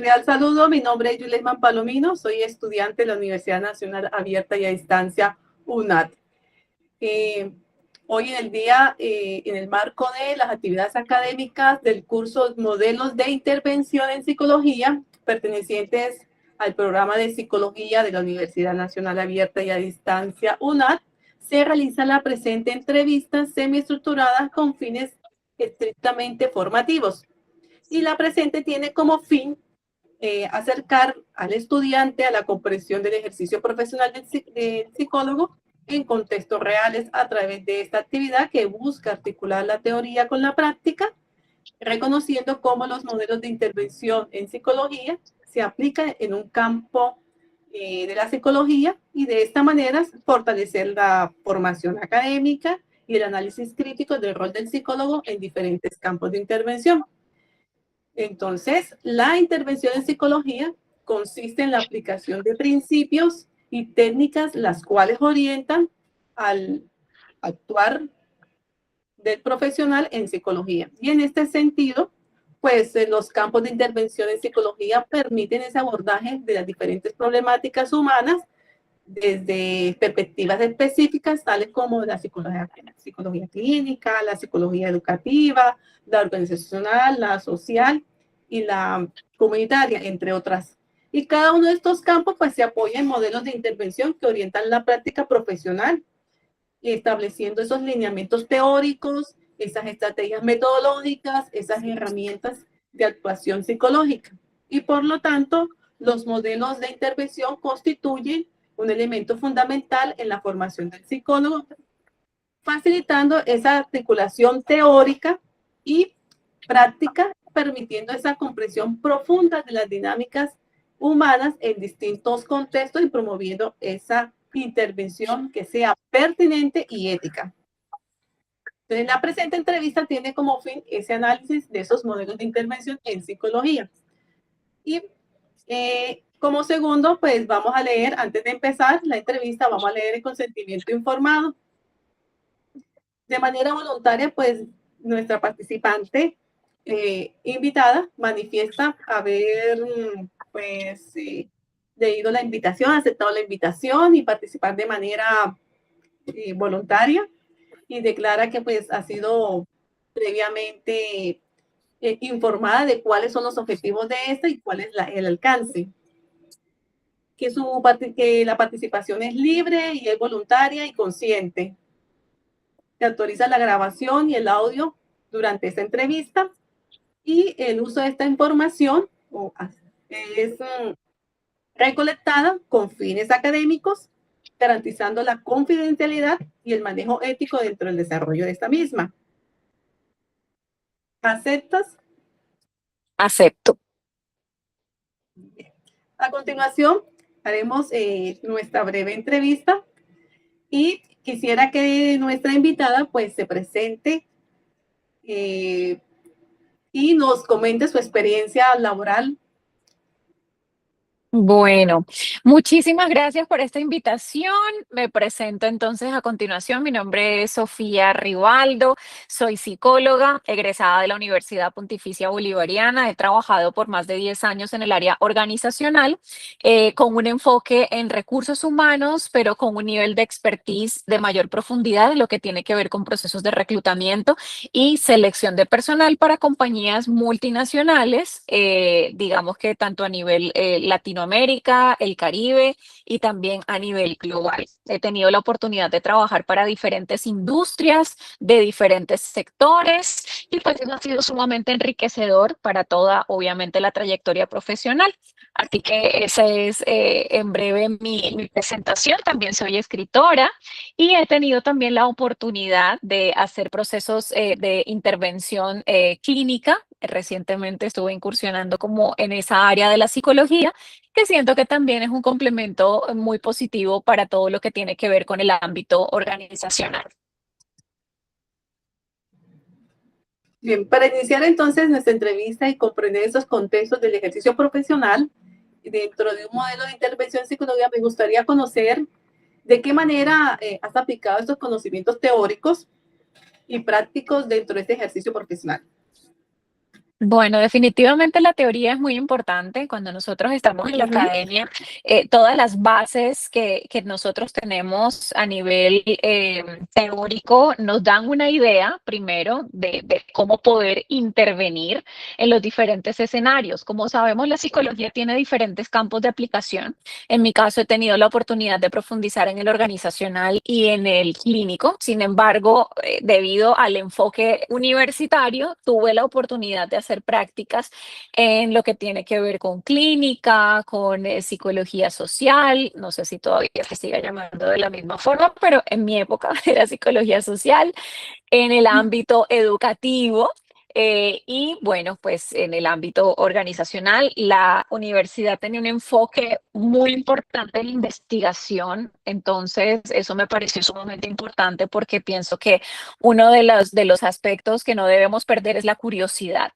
cordial saludo. Mi nombre es Yuleima Palomino. Soy estudiante de la Universidad Nacional Abierta y a Distancia, UNAD. Hoy en el día, en el marco de las actividades académicas del curso Modelos de Intervención en Psicología, pertenecientes al programa de Psicología de la Universidad Nacional Abierta y a Distancia, UNAD, se realiza la presente entrevista semiestructurada con fines estrictamente formativos. Y la presente tiene como fin acercar al estudiante a la comprensión del ejercicio profesional del psicólogo en contextos reales a través de esta actividad que busca articular la teoría con la práctica, reconociendo cómo los modelos de intervención en psicología se aplican en un campo de la psicología y de esta manera fortalecer la formación académica y el análisis crítico del rol del psicólogo en diferentes campos de intervención. Entonces, la intervención en psicología consiste en la aplicación de principios y técnicas las cuales orientan al actuar del profesional en psicología. Y en este sentido, pues los campos de intervención en psicología permiten ese abordaje de las diferentes problemáticas humanas desde perspectivas específicas, tales como la psicología clínica, la psicología educativa, la organizacional, la social y la comunitaria, entre otras. Y cada uno de estos campos pues se apoya en modelos de intervención que orientan la práctica profesional, estableciendo esos lineamientos teóricos, esas estrategias metodológicas, esas herramientas de actuación psicológica. Y por lo tanto, los modelos de intervención constituyen un elemento fundamental en la formación del psicólogo, facilitando esa articulación teórica y práctica, permitiendo esa comprensión profunda de las dinámicas humanas en distintos contextos y promoviendo esa intervención que sea pertinente y ética. Entonces, la presente entrevista tiene como fin ese análisis de esos modelos de intervención en psicología. Y como segundo, pues vamos a leer, antes de empezar la entrevista, vamos a leer el consentimiento informado. De manera voluntaria, pues nuestra participante invitada manifiesta haber, pues, leído la invitación, aceptado la invitación y participar de manera voluntaria, y declara que pues ha sido previamente informada de cuáles son los objetivos de esta y cuál es el alcance. Que la participación es libre y es voluntaria y consciente. Se autoriza la grabación y el audio durante esta entrevista, y el uso de esta información es recolectada con fines académicos, garantizando la confidencialidad y el manejo ético dentro del desarrollo de esta misma. ¿Aceptas? Acepto. A continuación, haremos nuestra breve entrevista y quisiera que nuestra invitada pues se presente y nos comente su experiencia laboral. Bueno, muchísimas gracias por esta invitación. Me presento entonces a continuación. Mi nombre es Sofía Rivaldo, soy psicóloga, egresada de la Universidad Pontificia Bolivariana. He trabajado por más de 10 años en el área organizacional, con un enfoque en recursos humanos, pero con un nivel de expertise de mayor profundidad en lo que tiene que ver con procesos de reclutamiento y selección de personal para compañías multinacionales, digamos que tanto a nivel latinoamericano, el Caribe y también a nivel global. He tenido la oportunidad de trabajar para diferentes industrias de diferentes sectores y pues eso ha sido sumamente enriquecedor para toda, obviamente, la trayectoria profesional. Así que esa es en breve mi presentación. También soy escritora y he tenido también la oportunidad de hacer procesos de intervención clínica. Recientemente estuve incursionando como en esa área de la psicología, que siento que también es un complemento muy positivo para todo lo que tiene que ver con el ámbito organizacional. Bien, para iniciar entonces nuestra entrevista y comprender esos contextos del ejercicio profesional dentro de un modelo de intervención en psicología, me gustaría conocer de qué manera has aplicado estos conocimientos teóricos y prácticos dentro de este ejercicio profesional. Bueno, definitivamente la teoría es muy importante. Cuando nosotros estamos en la Ujú. academia, todas las bases que nosotros tenemos a nivel teórico nos dan una idea, primero, de cómo poder intervenir en los diferentes escenarios. Como sabemos, la psicología tiene diferentes campos de aplicación. En mi caso, he tenido la oportunidad de profundizar en el organizacional y en el clínico. Sin embargo, debido al enfoque universitario, tuve la oportunidad de hacer prácticas en lo que tiene que ver con clínica, con psicología social. No sé si todavía se sigue llamando de la misma forma, pero en mi época era psicología social, en el ámbito educativo. Y bueno, pues en el ámbito organizacional, la universidad tenía un enfoque muy importante en investigación, entonces eso me pareció sumamente importante porque pienso que uno de los aspectos que no debemos perder es la curiosidad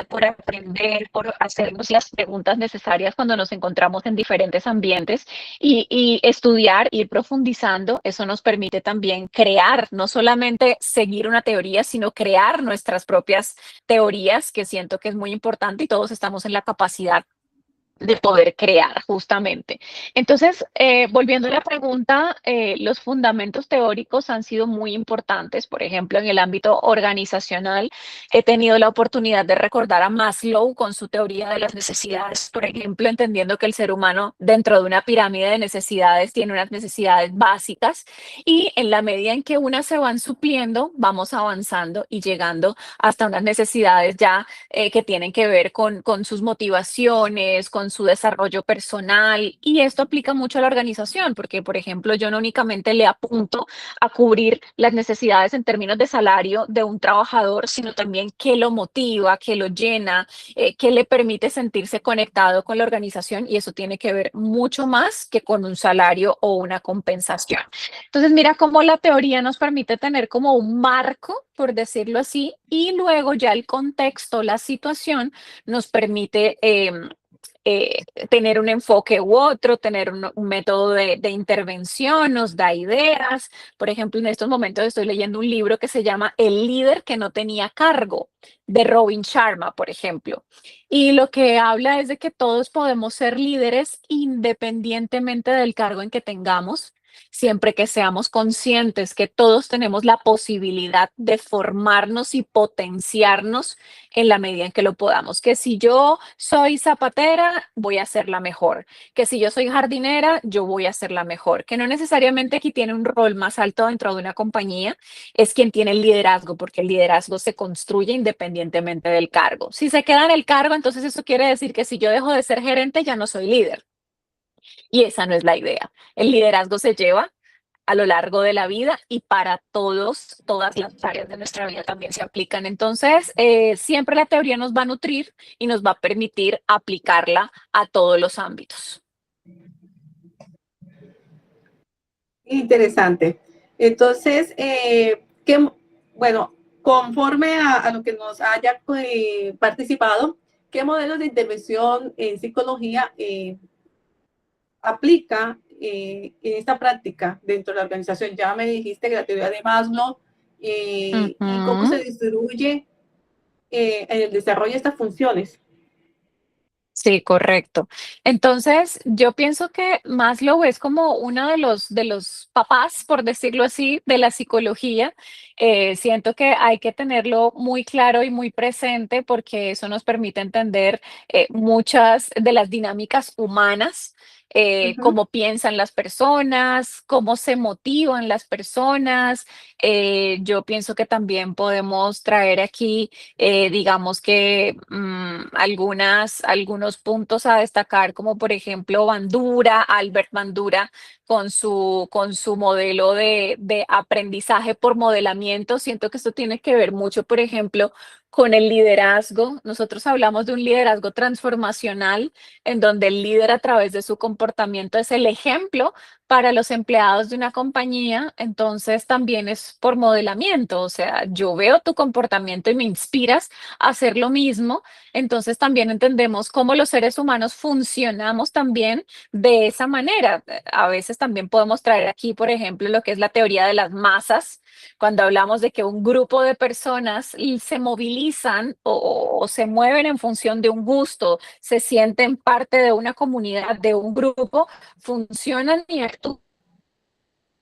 por aprender, por hacernos las preguntas necesarias cuando nos encontramos en diferentes ambientes y estudiar, ir profundizando. Eso nos permite también crear, no solamente seguir una teoría, sino crear nuestras propias teorías, que siento que es muy importante y todos estamos en la capacidad de poder crear, justamente. Entonces, volviendo a la pregunta, los fundamentos teóricos han sido muy importantes. Por ejemplo, en el ámbito organizacional, he tenido la oportunidad de recordar a Maslow con su teoría de las necesidades, por ejemplo, entendiendo que el ser humano dentro de una pirámide de necesidades tiene unas necesidades básicas y en la medida en que unas se van supliendo, vamos avanzando y llegando hasta unas necesidades ya que tienen que ver con sus motivaciones, con su desarrollo personal. Y esto aplica mucho a la organización, porque, por ejemplo, yo no únicamente le apunto a cubrir las necesidades en términos de salario de un trabajador, sino también qué lo motiva, qué lo llena, qué le permite sentirse conectado con la organización. Y eso tiene que ver mucho más que con un salario o una compensación. Entonces, mira cómo la teoría nos permite tener como un marco, por decirlo así, y luego ya el contexto, la situación, nos permite tener un enfoque u otro, tener un método de intervención, nos da ideas. Por ejemplo, en estos momentos estoy leyendo un libro que se llama El líder que no tenía cargo, de Robin Sharma, por ejemplo. Y lo que habla es de que todos podemos ser líderes independientemente del cargo en que tengamos, siempre que seamos conscientes que todos tenemos la posibilidad de formarnos y potenciarnos en la medida en que lo podamos. Que si yo soy zapatera, voy a ser la mejor. Que si yo soy jardinera, yo voy a ser la mejor. Que no necesariamente aquí tiene un rol más alto dentro de una compañía, es quien tiene el liderazgo, porque el liderazgo se construye independientemente del cargo. Si se queda en el cargo, entonces eso quiere decir que si yo dejo de ser gerente, ya no soy líder. Y esa no es la idea. El liderazgo se lleva a lo largo de la vida y para todos, todas las áreas de nuestra vida también se aplican. Entonces, siempre la teoría nos va a nutrir y nos va a permitir aplicarla a todos los ámbitos. Interesante. Entonces, bueno, conforme a lo que nos haya participado, ¿qué modelos de intervención en psicología aplica en esta práctica dentro de la organización? Ya me dijiste que la teoría de Maslow y cómo se Ujú. distribuye en el desarrollo de estas funciones. Sí, correcto. Entonces, yo pienso que Maslow es como uno de los papás, por decirlo así, de la psicología. Siento que hay que tenerlo muy claro y muy presente porque eso nos permite entender muchas de las dinámicas humanas, Ujú. cómo piensan las personas, cómo se motivan las personas. Yo pienso que también podemos traer aquí digamos que algunos puntos a destacar, como por ejemplo Bandura, Albert Bandura, con su modelo de aprendizaje por modelamiento. Siento que esto tiene que ver mucho, por ejemplo, con el liderazgo. Nosotros hablamos de un liderazgo transformacional, en donde el líder a través de su comportamiento es el ejemplo para los empleados de una compañía, entonces también es por modelamiento, o sea, yo veo tu comportamiento y me inspiras a hacer lo mismo, entonces también entendemos cómo los seres humanos funcionamos también de esa manera. A veces también podemos traer aquí, por ejemplo, lo que es la teoría de las masas, cuando hablamos de que un grupo de personas se movilizan o se mueven en función de un gusto, se sienten parte de una comunidad, de un grupo, funcionan y actúan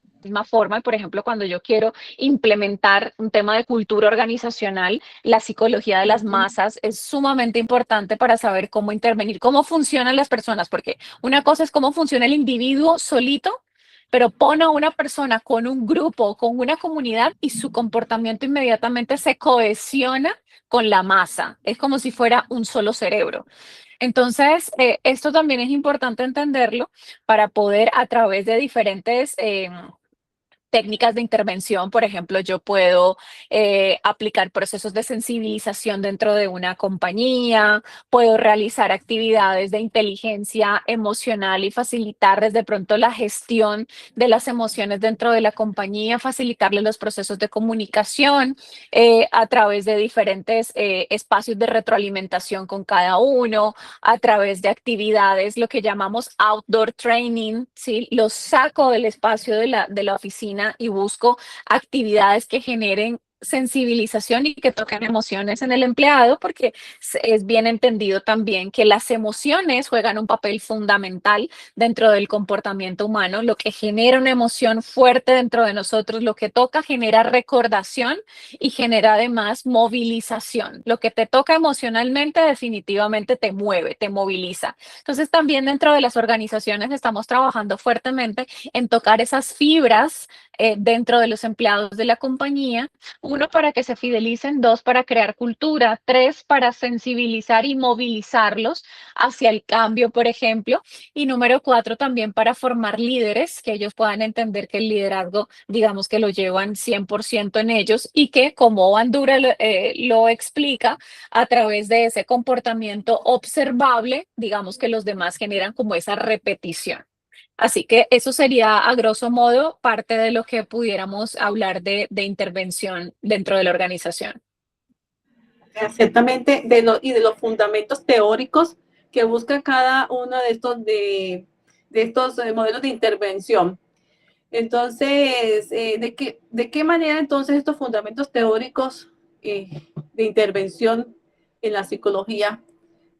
de la misma forma. Por ejemplo, cuando yo quiero implementar un tema de cultura organizacional, la psicología de las Ujú. masas es sumamente importante para saber cómo intervenir, cómo funcionan las personas, porque una cosa es cómo funciona el individuo solito, pero pone a una persona con un grupo, con una comunidad y su comportamiento inmediatamente se cohesiona con la masa. Es como si fuera un solo cerebro. Entonces, esto también es importante entenderlo para poder a través de diferentes técnicas de intervención. Por ejemplo, yo puedo aplicar procesos de sensibilización dentro de una compañía, puedo realizar actividades de inteligencia emocional y facilitarles de pronto la gestión de las emociones dentro de la compañía, facilitarles los procesos de comunicación a través de diferentes espacios de retroalimentación con cada uno, a través de actividades, lo que llamamos outdoor training, ¿sí? Los saco del espacio de la oficina y busco actividades que generen sensibilización y que toquen emociones en el empleado, porque es bien entendido también que las emociones juegan un papel fundamental dentro del comportamiento humano. Lo que genera una emoción fuerte dentro de nosotros, lo que toca genera recordación y genera además movilización. Lo que te toca emocionalmente definitivamente te mueve, te moviliza. Entonces también dentro de las organizaciones estamos trabajando fuertemente en tocar esas fibras dentro de los empleados de la compañía. Uno, para que se fidelicen; dos, para crear cultura; tres, para sensibilizar y movilizarlos hacia el cambio, por ejemplo; y número cuatro, también para formar líderes, que ellos puedan entender que el liderazgo, digamos que lo llevan 100% en ellos, y que, como Bandura lo explica, a través de ese comportamiento observable, digamos que los demás generan como esa repetición. Así que eso sería, a grosso modo, parte de lo que pudiéramos hablar de intervención dentro de la organización. Ciertamente, y de los fundamentos teóricos que busca cada uno de estos modelos de intervención. Entonces, de qué manera entonces estos fundamentos teóricos de intervención en la psicología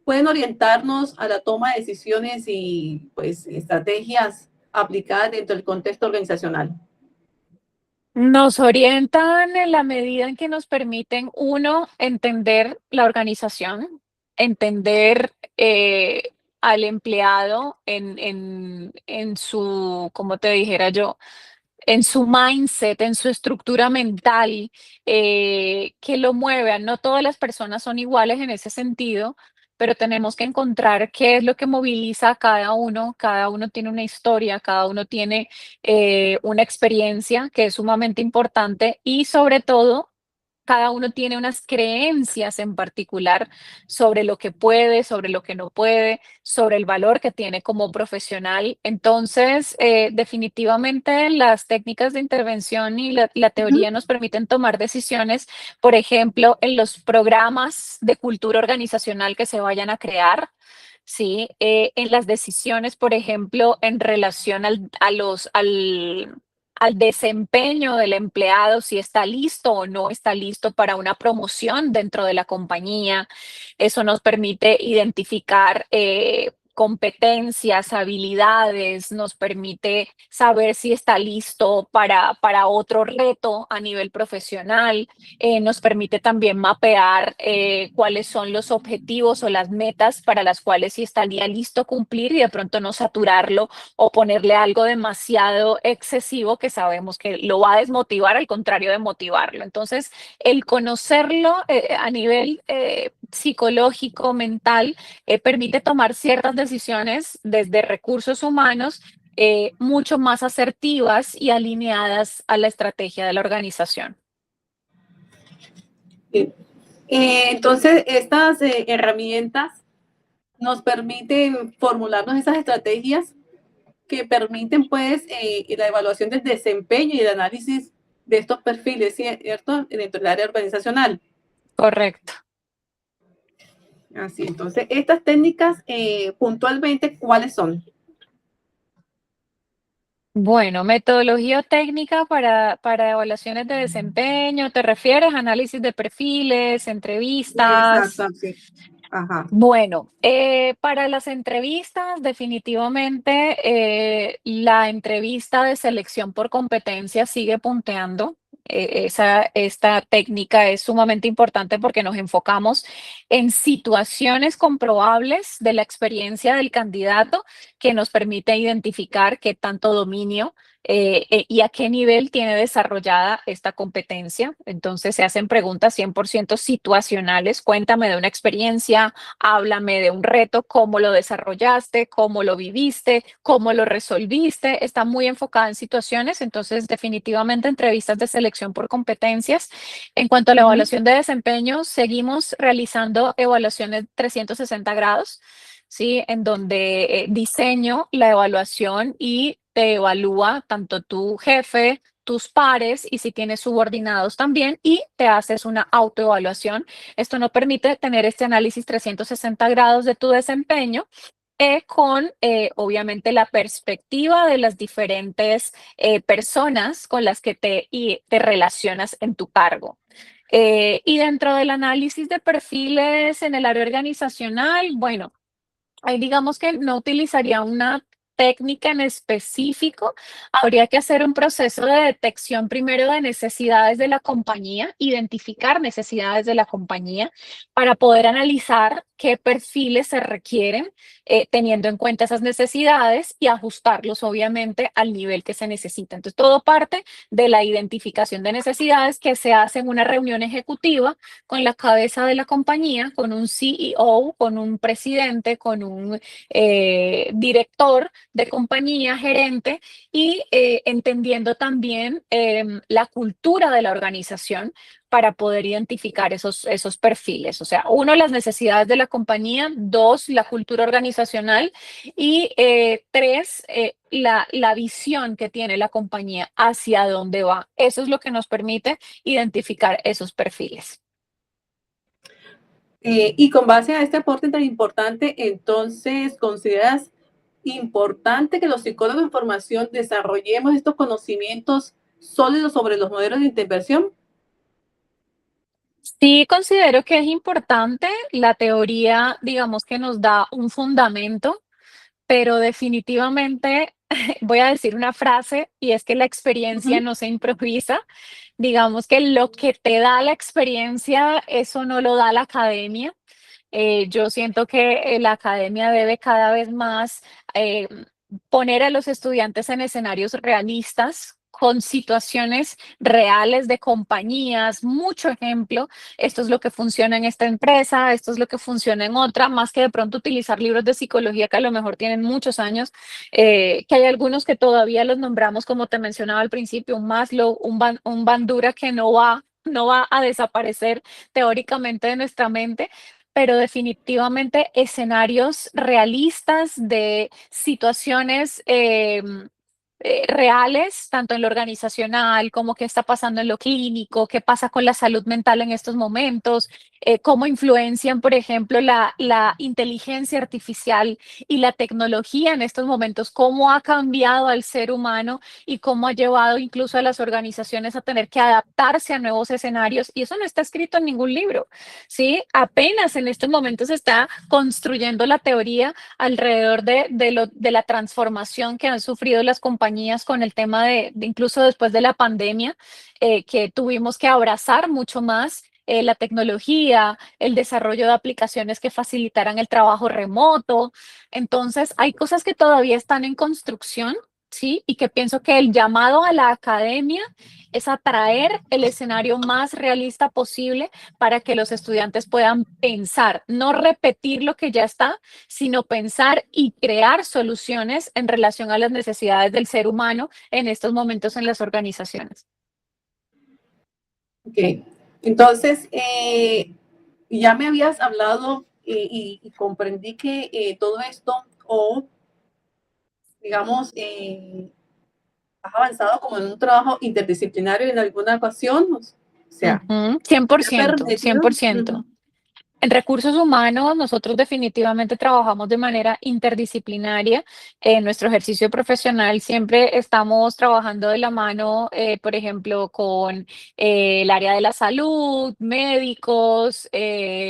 pueden orientarnos a la toma de decisiones y pues estrategias aplicadas dentro del contexto organizacional? Nos orientan en la medida en que nos permiten, uno, entender la organización, entender al empleado en su, como te dijera yo, en su mindset, en su estructura mental, que lo mueve. No todas las personas son iguales en ese sentido, pero tenemos que encontrar qué es lo que moviliza a cada uno. Cada uno tiene una historia, cada uno tiene una experiencia que es sumamente importante, y sobre todo cada uno tiene unas creencias en particular sobre lo que puede, sobre lo que no puede, sobre el valor que tiene como profesional. Entonces, definitivamente las técnicas de intervención y la Ujú. teoría nos permiten tomar decisiones, por ejemplo, en los programas de cultura organizacional que se vayan a crear. Sí, en las decisiones, por ejemplo, en relación al desempeño del empleado, si está listo o no está listo para una promoción dentro de la compañía. Eso nos permite identificar competencias, habilidades, nos permite saber si está listo para otro reto a nivel profesional. Nos permite también mapear cuáles son los objetivos o las metas para las cuales sí estaría listo cumplir, y de pronto no saturarlo o ponerle algo demasiado excesivo que sabemos que lo va a desmotivar, al contrario de motivarlo. Entonces, el conocerlo a nivel psicológico, mental, permite tomar ciertas decisiones desde recursos humanos mucho más asertivas y alineadas a la estrategia de la organización. Bien. Entonces, estas herramientas nos permiten formularnos esas estrategias que permiten, pues, la evaluación del desempeño y el análisis de estos perfiles, ¿cierto? Dentro del área organizacional. Correcto. Así, entonces, estas técnicas, puntualmente, ¿cuáles son? Bueno, metodología o técnica para evaluaciones de desempeño, ¿te refieres? Análisis de perfiles, entrevistas. Exacto, sí. Ajá. Bueno, para las entrevistas, definitivamente la entrevista de selección por competencia sigue punteando. Esta técnica es sumamente importante porque nos enfocamos en situaciones comprobables de la experiencia del candidato que nos permite identificar qué tanto dominio y a qué nivel tiene desarrollada esta competencia. Entonces se hacen preguntas 100% situacionales. Cuéntame de una experiencia, háblame de un reto, cómo lo desarrollaste, cómo lo viviste, cómo lo resolviste. Está muy enfocada en situaciones, entonces definitivamente entrevistas de selección por competencias. En cuanto a la Ujú. evaluación de desempeño, seguimos realizando evaluaciones 360 grados, ¿sí? En donde diseño la evaluación y te evalúa tanto tu jefe, tus pares y si tienes subordinados también y te haces una autoevaluación. Esto no permite tener este análisis 360 grados de tu desempeño con, obviamente, la perspectiva de las diferentes personas con las que te relacionas en tu cargo. Y dentro del análisis de perfiles en el área organizacional, bueno, ahí digamos que no utilizaría una técnica en específico, habría que hacer un proceso de detección primero de necesidades de la compañía, identificar necesidades de la compañía para poder analizar qué perfiles se requieren, teniendo en cuenta esas necesidades y ajustarlos obviamente al nivel que se necesita. Entonces, todo parte de la identificación de necesidades que se hace en una reunión ejecutiva con la cabeza de la compañía, con un CEO, con un presidente, con un director de compañía, gerente, y entendiendo también la cultura de la organización para poder identificar esos perfiles. O sea, uno, las necesidades de la compañía; dos, la cultura organizacional; y tres, la visión que tiene la compañía hacia dónde va. Eso es lo que nos permite identificar esos perfiles. Y con base a este aporte tan importante, entonces, ¿consideras importante que los psicólogos de formación desarrollemos estos conocimientos sólidos sobre los modelos de intervención? Sí, considero que es importante. La teoría, digamos que nos da un fundamento, pero definitivamente voy a decir una frase y es que la experiencia Ujú. no se improvisa. Digamos que lo que te da la experiencia, eso no lo da la academia. Yo siento que la academia debe cada vez más eh, poner a los estudiantes en escenarios realistas, con situaciones reales de compañías, mucho ejemplo. Esto es lo que funciona en esta empresa, esto es lo que funciona en otra, más que de pronto utilizar libros de psicología que a lo mejor tienen muchos años, que hay algunos que todavía los nombramos, como te mencionaba al principio, un Maslow, un Bandura, que no va a desaparecer teóricamente de nuestra mente, pero definitivamente escenarios realistas de situaciones reales, tanto en lo organizacional como qué está pasando en lo clínico, qué pasa con la salud mental en estos momentos, cómo influencian, por ejemplo, la inteligencia artificial y la tecnología en estos momentos, cómo ha cambiado al ser humano y cómo ha llevado incluso a las organizaciones a tener que adaptarse a nuevos escenarios. Y eso no está escrito en ningún libro. ¿Sí? Apenas en estos momentos se está construyendo la teoría alrededor de la transformación que han sufrido las compañías con el tema de incluso después de la pandemia, que tuvimos que abrazar mucho más la tecnología, el desarrollo de aplicaciones que facilitaran el trabajo remoto. Entonces, hay cosas que todavía están en construcción, ¿sí? Y que pienso que el llamado a la academia es atraer el escenario más realista posible para que los estudiantes puedan pensar, no repetir lo que ya está, sino pensar y crear soluciones en relación a las necesidades del ser humano en estos momentos en las organizaciones. Ok. Entonces, ya me habías hablado y comprendí que todo esto, o digamos, has avanzado como en un trabajo interdisciplinario en alguna ocasión, o sea, Ujú, ¿te ha 100%, permitido? 100%. Ujú. En recursos humanos, nosotros definitivamente trabajamos de manera interdisciplinaria. En nuestro ejercicio profesional siempre estamos trabajando de la mano, por ejemplo, con el área de la salud, médicos.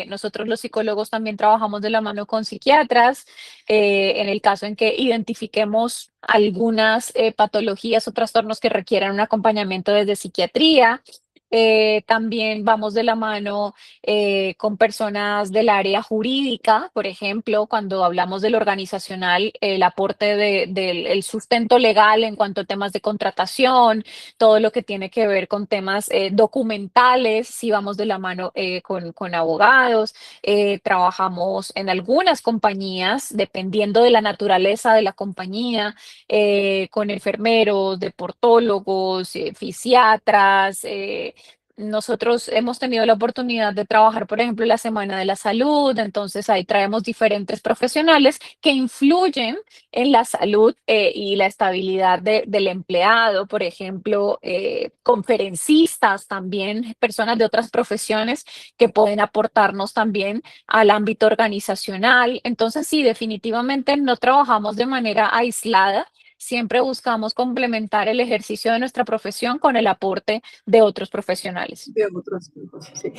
Nosotros los psicólogos también trabajamos de la mano con psiquiatras. En el caso en que identifiquemos algunas patologías o trastornos que requieran un acompañamiento desde psiquiatría. También vamos de la mano con personas del área jurídica, por ejemplo, cuando hablamos del organizacional, el aporte del el sustento legal en cuanto a temas de contratación, todo lo que tiene que ver con temas documentales, si vamos de la mano con abogados. Trabajamos en algunas compañías, dependiendo de la naturaleza de la compañía, con enfermeros, deportólogos, fisiatras. Nosotros hemos tenido la oportunidad de trabajar, por ejemplo, la Semana de la Salud, entonces ahí traemos diferentes profesionales que influyen en la salud y la estabilidad del empleado, por ejemplo, conferencistas también, personas de otras profesiones que pueden aportarnos también al ámbito organizacional. Entonces, sí, definitivamente no trabajamos de manera aislada. Siempre buscamos complementar el ejercicio de nuestra profesión con el aporte de otros profesionales. De otros tipos, sí.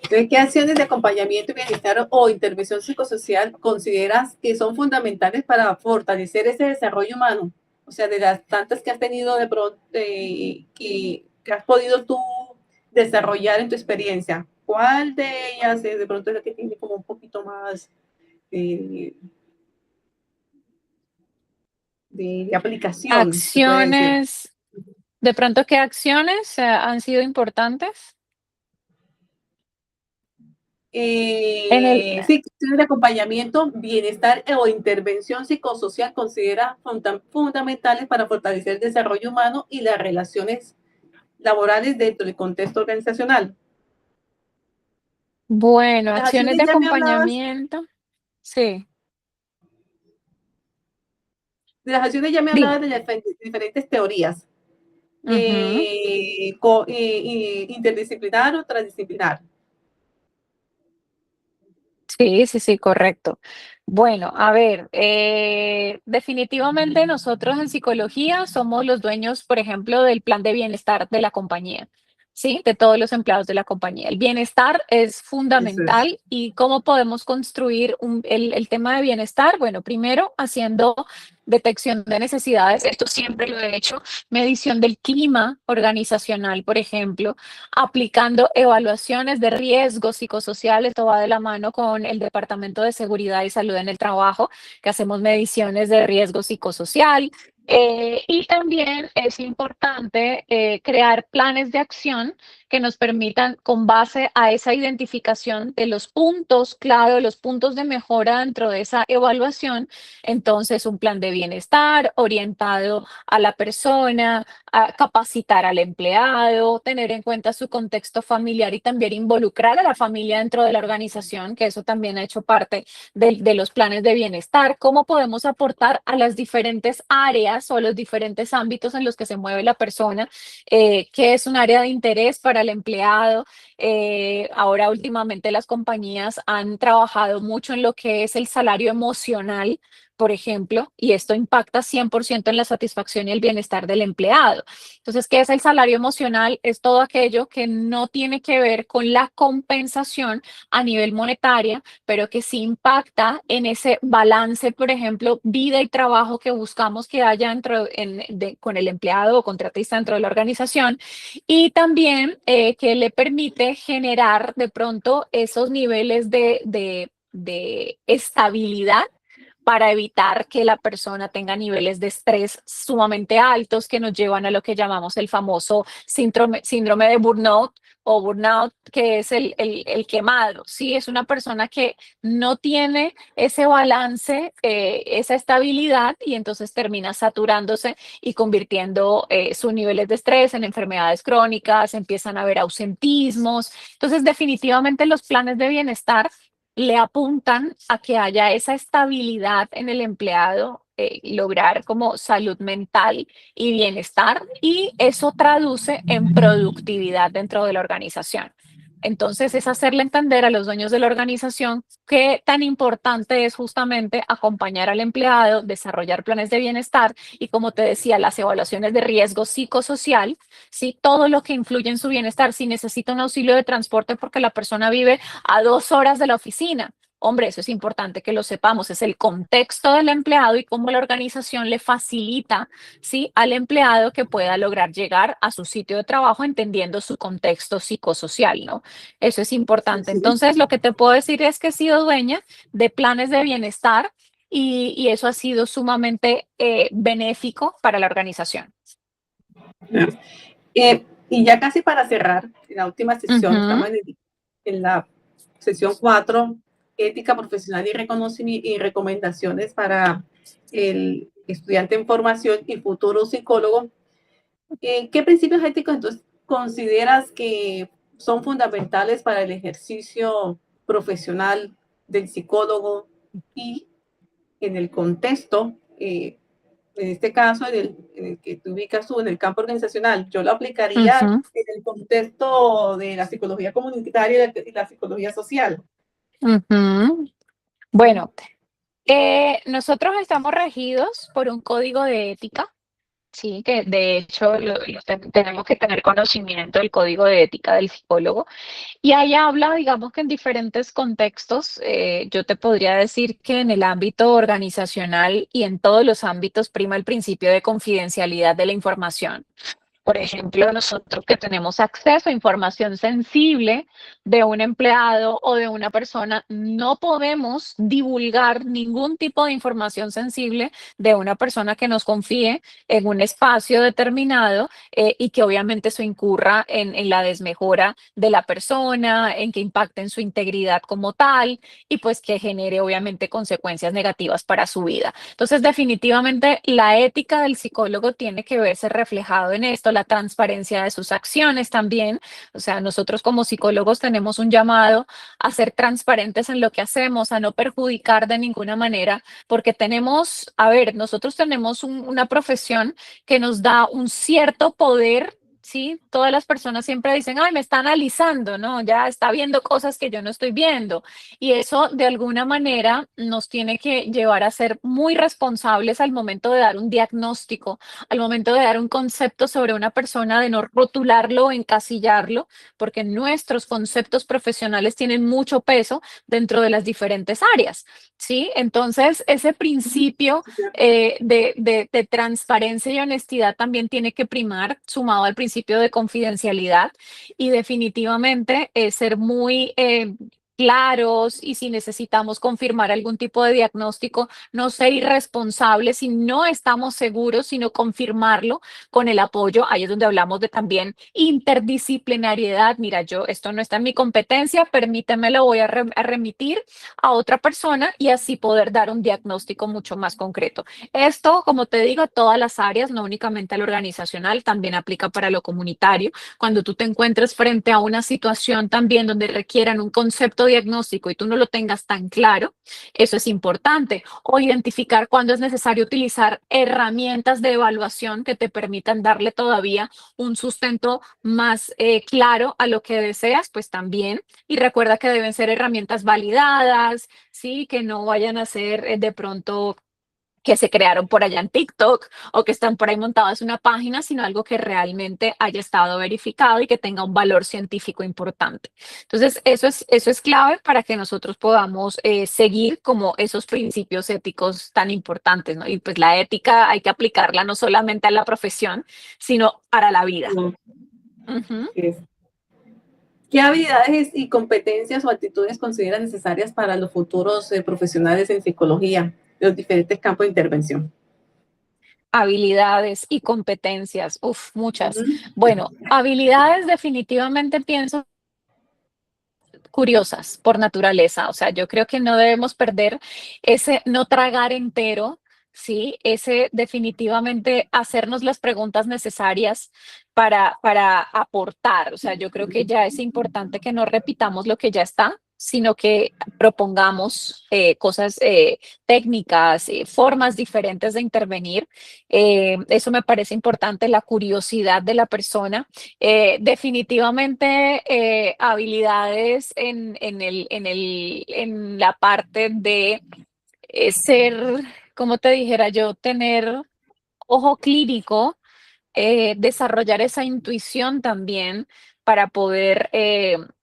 Entonces, ¿qué acciones de acompañamiento y bienestar o intervención psicosocial consideras que son fundamentales para fortalecer ese desarrollo humano? O sea, de las tantas que has tenido de pronto, que has podido tú desarrollar en tu experiencia, ¿cuál de ellas es de pronto la que tiene como un poquito más eh, de aplicación, se puede decir? Acciones, de pronto, ¿qué acciones han sido importantes? En el, Sí, acciones de acompañamiento, bienestar o intervención psicosocial considera fundamentales para fortalecer el desarrollo humano y las relaciones laborales dentro del contexto organizacional. bueno, De las acciones acciones de ya me hablabas, acompañamiento, sí, de las acciones ya me dime. hablabas de las diferentes teorías, Ujú. interdisciplinar o transdisciplinar. Sí, sí, sí, correcto. Bueno, a ver, definitivamente nosotros en psicología somos los dueños, por ejemplo, del plan de bienestar de la compañía, ¿sí? De todos los empleados de la compañía. El bienestar es Eso es. fundamental y cómo podemos construir el tema de bienestar. Bueno, primero haciendo detección de necesidades, esto siempre lo he hecho, medición del clima organizacional, por ejemplo, aplicando evaluaciones de riesgos psicosociales. Esto va de la mano con el Departamento de Seguridad y Salud en el Trabajo, que hacemos mediciones de riesgo psicosocial. Y también es importante crear planes de acción que nos permitan, con base a esa identificación de los puntos clave, los puntos de mejora dentro de esa evaluación, entonces un plan de bienestar orientado a la persona, a capacitar al empleado, tener en cuenta su contexto familiar y también involucrar a la familia dentro de la organización, que eso también ha hecho parte de los planes de bienestar. ¿Cómo podemos aportar a las diferentes áreas o los diferentes ámbitos en los que se mueve la persona? ¿Qué es un área de interés para el empleado? Ahora últimamente las compañías han trabajado mucho en lo que es el salario emocional, por ejemplo, y esto impacta 100% en la satisfacción y el bienestar del empleado. Entonces, ¿qué es el salario emocional? Es todo aquello que no tiene que ver con la compensación a nivel monetaria, pero que sí impacta en ese balance, por ejemplo, vida y trabajo que buscamos que haya con el empleado o contratista dentro de la organización, y también que le permite generar de pronto esos niveles de estabilidad para evitar que la persona tenga niveles de estrés sumamente altos que nos llevan a lo que llamamos el famoso síndrome de burnout, que es el quemado. Sí, es una persona que no tiene ese balance, esa estabilidad, y entonces termina saturándose y convirtiendo sus niveles de estrés en enfermedades crónicas, empiezan a haber ausentismos. Entonces, definitivamente los planes de bienestar le apuntan a que haya esa estabilidad en el empleado, lograr como salud mental y bienestar, y eso traduce en productividad dentro de la organización. Entonces, es hacerle entender a los dueños de la organización qué tan importante es justamente acompañar al empleado, desarrollar planes de bienestar y, como te decía, las evaluaciones de riesgo psicosocial, ¿sí? Todo lo que influye en su bienestar. Si necesita un auxilio de transporte porque la persona vive a 2 horas de la oficina. Hombre, eso es importante que lo sepamos, es el contexto del empleado y cómo la organización le facilita, ¿sí?, al empleado que pueda lograr llegar a su sitio de trabajo entendiendo su contexto psicosocial, ¿no? Eso es importante. Sí. Entonces, lo que te puedo decir es que he sido dueña de planes de bienestar y eso ha sido sumamente benéfico para la organización. Y ya casi para cerrar, en la última sesión, Ujú. estamos en la sesión 4, ética profesional y reconocimiento y recomendaciones para el estudiante en formación y futuro psicólogo. ¿Qué principios éticos entonces consideras que son fundamentales para el ejercicio profesional del psicólogo y en el contexto, en este caso, en el que te ubicas tú, en el campo organizacional? Yo lo aplicaría Ujú, en el contexto de la psicología comunitaria y la psicología social. ujú. Bueno, nosotros estamos regidos por un código de ética. Sí, que de hecho tenemos que tener conocimiento del código de ética del psicólogo. Y ahí habla, digamos que en diferentes contextos, yo te podría decir que en el ámbito organizacional y en todos los ámbitos prima el principio de confidencialidad de la información. Por ejemplo, nosotros que tenemos acceso a información sensible de un empleado o de una persona, no podemos divulgar ningún tipo de información sensible de una persona que nos confíe en un espacio determinado, y que obviamente eso incurra en la desmejora de la persona, en que impacte en su integridad como tal y pues que genere obviamente consecuencias negativas para su vida. Entonces, definitivamente la ética del psicólogo tiene que verse reflejado en esto, la transparencia de sus acciones también. O sea, nosotros como psicólogos tenemos un llamado a ser transparentes en lo que hacemos, a no perjudicar de ninguna manera, porque tenemos, a ver, nosotros tenemos una profesión que nos da un cierto poder. Sí, todas las personas siempre dicen, ay, me está analizando, ¿no? Ya está viendo cosas que yo no estoy viendo. Y eso de alguna manera nos tiene que llevar a ser muy responsables al momento de dar un diagnóstico, al momento de dar un concepto sobre una persona, de no rotularlo o encasillarlo, porque nuestros conceptos profesionales tienen mucho peso dentro de las diferentes áreas, ¿sí? Entonces, ese principio de transparencia y honestidad también tiene que primar, sumado al principio de confidencialidad, y definitivamente ser muy claros, y si necesitamos confirmar algún tipo de diagnóstico, no ser irresponsables si no estamos seguros, sino confirmarlo con el apoyo. Ahí es donde hablamos de también interdisciplinariedad. Mira, yo esto no está en mi competencia, permíteme, lo voy a remitir a otra persona y así poder dar un diagnóstico mucho más concreto. Esto, como te digo, a todas las áreas, no únicamente al organizacional, también aplica para lo comunitario. Cuando tú te encuentres frente a una situación también donde requieran un concepto diagnóstico y tú no lo tengas tan claro, eso es importante. O identificar cuándo es necesario utilizar herramientas de evaluación que te permitan darle todavía un sustento más claro a lo que deseas, pues también. Y recuerda que deben ser herramientas validadas, ¿sí? Que no vayan a ser de pronto que se crearon por allá en TikTok o que están por ahí montadas en una página, sino algo que realmente haya estado verificado y que tenga un valor científico importante. Entonces, eso es clave para que nosotros podamos seguir como esos principios éticos tan importantes, ¿no? Y pues la ética hay que aplicarla no solamente a la profesión, sino para la vida. No, Ujú. es. ¿Qué habilidades y competencias o actitudes consideras necesarias para los futuros profesionales en psicología de los diferentes campos de intervención? Habilidades y competencias, uf, muchas. Ujú. Bueno, habilidades definitivamente pienso curiosas por naturaleza. O sea, yo creo que no debemos perder ese no tragar entero, ¿sí? Ese definitivamente hacernos las preguntas necesarias para aportar. O sea, yo creo que ya es importante que no repitamos lo que ya está, sino que propongamos cosas, técnicas, formas diferentes de intervenir. Eso me parece importante, la curiosidad de la persona. Definitivamente habilidades en la parte de ser, como te dijera yo, tener ojo clínico, desarrollar esa intuición también para poder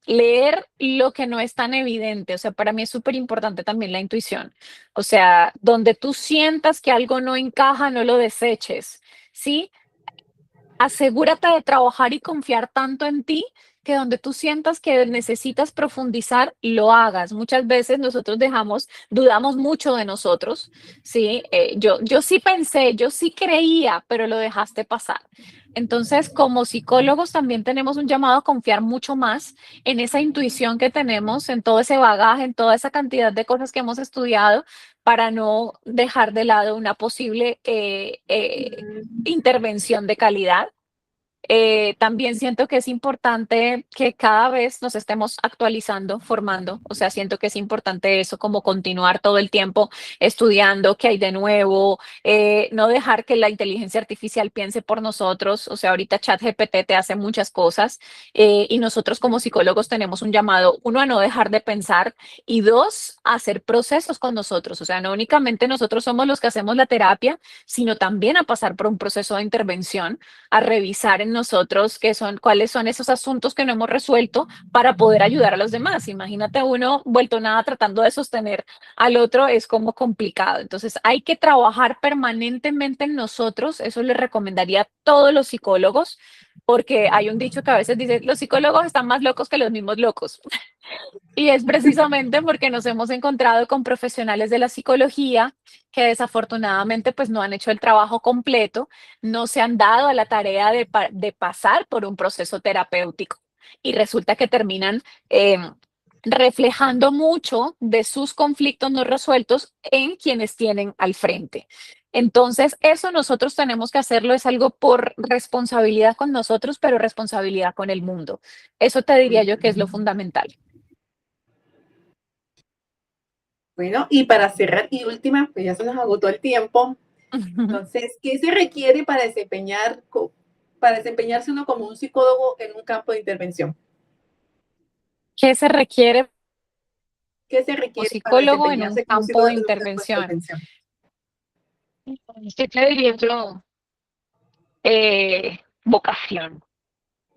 leer lo que no es tan evidente. O sea, para mí es súper importante también la intuición. O sea, donde tú sientas que algo no encaja, no lo deseches, ¿sí? Asegúrate de trabajar y confiar tanto en ti que donde tú sientas que necesitas profundizar, lo hagas. Muchas veces nosotros dudamos mucho de nosotros, ¿sí? Yo sí pensé, yo sí creía, pero lo dejaste pasar. Entonces, como psicólogos también tenemos un llamado a confiar mucho más en esa intuición que tenemos, en todo ese bagaje, en toda esa cantidad de cosas que hemos estudiado para no dejar de lado una posible intervención de calidad. También siento que es importante que cada vez nos estemos actualizando, formando, o sea, siento que es importante eso, como continuar todo el tiempo estudiando qué hay de nuevo, no dejar que la inteligencia artificial piense por nosotros, o sea, ahorita ChatGPT te hace muchas cosas, y nosotros como psicólogos tenemos un llamado, uno, a no dejar de pensar y dos, a hacer procesos con nosotros, o sea, no únicamente nosotros somos los que hacemos la terapia, sino también a pasar por un proceso de intervención, a revisar en nosotros cuáles son esos asuntos que no hemos resuelto para poder ayudar a los demás. Imagínate uno vuelto nada tratando de sostener al otro, es como complicado. Entonces hay que trabajar permanentemente en nosotros, eso le recomendaría a todos los psicólogos, porque hay un dicho que a veces dice, los psicólogos están más locos que los mismos locos. Y es precisamente porque nos hemos encontrado con profesionales de la psicología que desafortunadamente pues no han hecho el trabajo completo, no se han dado a la tarea de pasar por un proceso terapéutico y resulta que terminan reflejando mucho de sus conflictos no resueltos en quienes tienen al frente. Entonces, eso nosotros tenemos que hacerlo, es algo por responsabilidad con nosotros, pero responsabilidad con el mundo. Eso te diría yo que es lo fundamental. Bueno, y para cerrar y última, pues ya se nos agotó el tiempo. Entonces, ¿qué se requiere para desempeñarse uno como un psicólogo en un campo de intervención? ¿Qué se requiere ¿Qué se como requiere para psicólogo en un desempeñarse como campo de psicólogo en un campo de intervención? intervención? ¿Qué te diría yo? Vocación,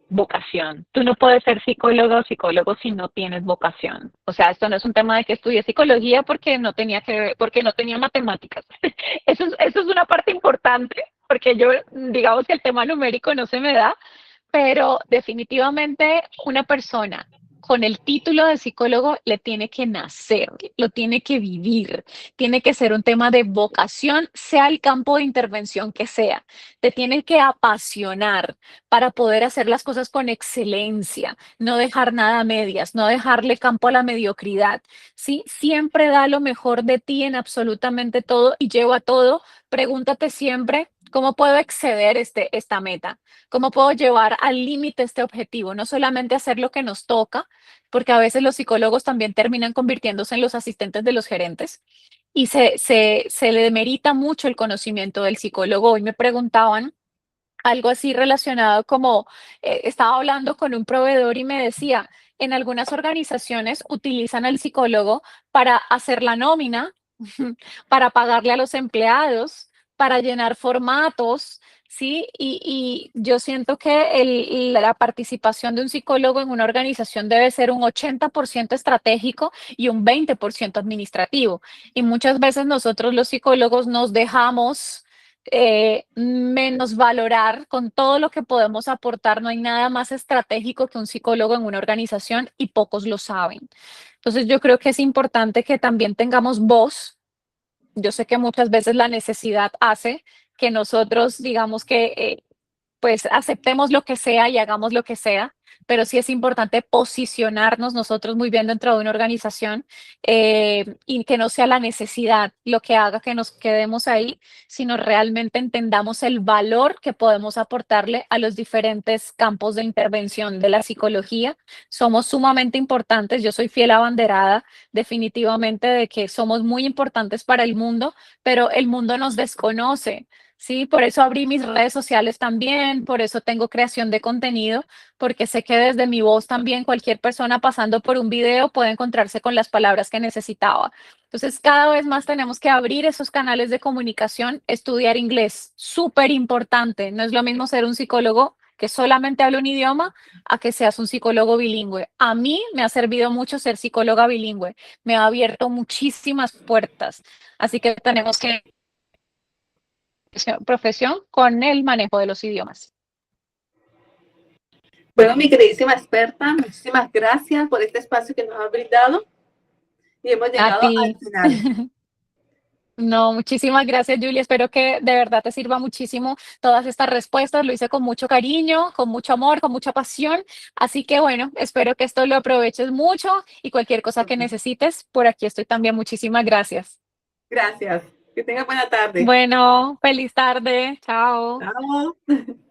vocación. Tú no puedes ser psicólogo o psicólogo si no tienes vocación. O sea, esto no es un tema de que estudié psicología porque no tenía porque no tenía matemáticas. Eso es una parte importante, porque yo, digamos que el tema numérico no se me da, pero definitivamente una persona con el título de psicólogo le tiene que nacer, lo tiene que vivir, tiene que ser un tema de vocación, sea el campo de intervención que sea. Te tiene que apasionar para poder hacer las cosas con excelencia, no dejar nada a medias, no dejarle campo a la mediocridad, ¿sí? Siempre da lo mejor de ti en absolutamente todo y lleva todo. Pregúntate siempre, ¿cómo puedo exceder esta meta? ¿Cómo puedo llevar al límite este objetivo? No solamente hacer lo que nos toca, porque a veces los psicólogos también terminan convirtiéndose en los asistentes de los gerentes y se le demerita mucho el conocimiento del psicólogo. Hoy me preguntaban algo así relacionado como, estaba hablando con un proveedor y me decía, en algunas organizaciones utilizan al psicólogo para hacer la nómina, para pagarle a los empleados, para llenar formatos, ¿sí? Y yo siento que la participación de un psicólogo en una organización debe ser un 80% estratégico y un 20% administrativo. Y muchas veces nosotros los psicólogos nos dejamos menos valorar con todo lo que podemos aportar. No hay nada más estratégico que un psicólogo en una organización y pocos lo saben. Entonces yo creo que es importante que también tengamos voz. Yo sé que muchas veces la necesidad hace que nosotros digamos que pues aceptemos lo que sea y hagamos lo que sea, pero sí es importante posicionarnos nosotros muy bien dentro de una organización, y que no sea la necesidad lo que haga que nos quedemos ahí, sino realmente entendamos el valor que podemos aportarle a los diferentes campos de intervención de la psicología. Somos sumamente importantes, yo soy fiel abanderada definitivamente de que somos muy importantes para el mundo, pero el mundo nos desconoce. Sí, por eso abrí mis redes sociales también, por eso tengo creación de contenido, porque sé que desde mi voz también cualquier persona pasando por un video puede encontrarse con las palabras que necesitaba. Entonces, cada vez más tenemos que abrir esos canales de comunicación, estudiar inglés, súper importante. No es lo mismo ser un psicólogo que solamente habla un idioma a que seas un psicólogo bilingüe. A mí me ha servido mucho ser psicóloga bilingüe, me ha abierto muchísimas puertas, así que tenemos que profesión con el manejo de los idiomas. Bueno, mi queridísima experta, muchísimas gracias por este espacio que nos ha brindado y hemos A llegado al ti. final. No, muchísimas gracias, Julia. Espero que de verdad te sirva muchísimo todas estas respuestas. Lo hice con mucho cariño, con mucho amor, con mucha pasión. Así que bueno, espero que esto lo aproveches mucho y cualquier cosa que necesites, por aquí estoy también. Muchísimas gracias. Gracias. Que tenga buena tarde. Bueno, feliz tarde. Chao. Chao.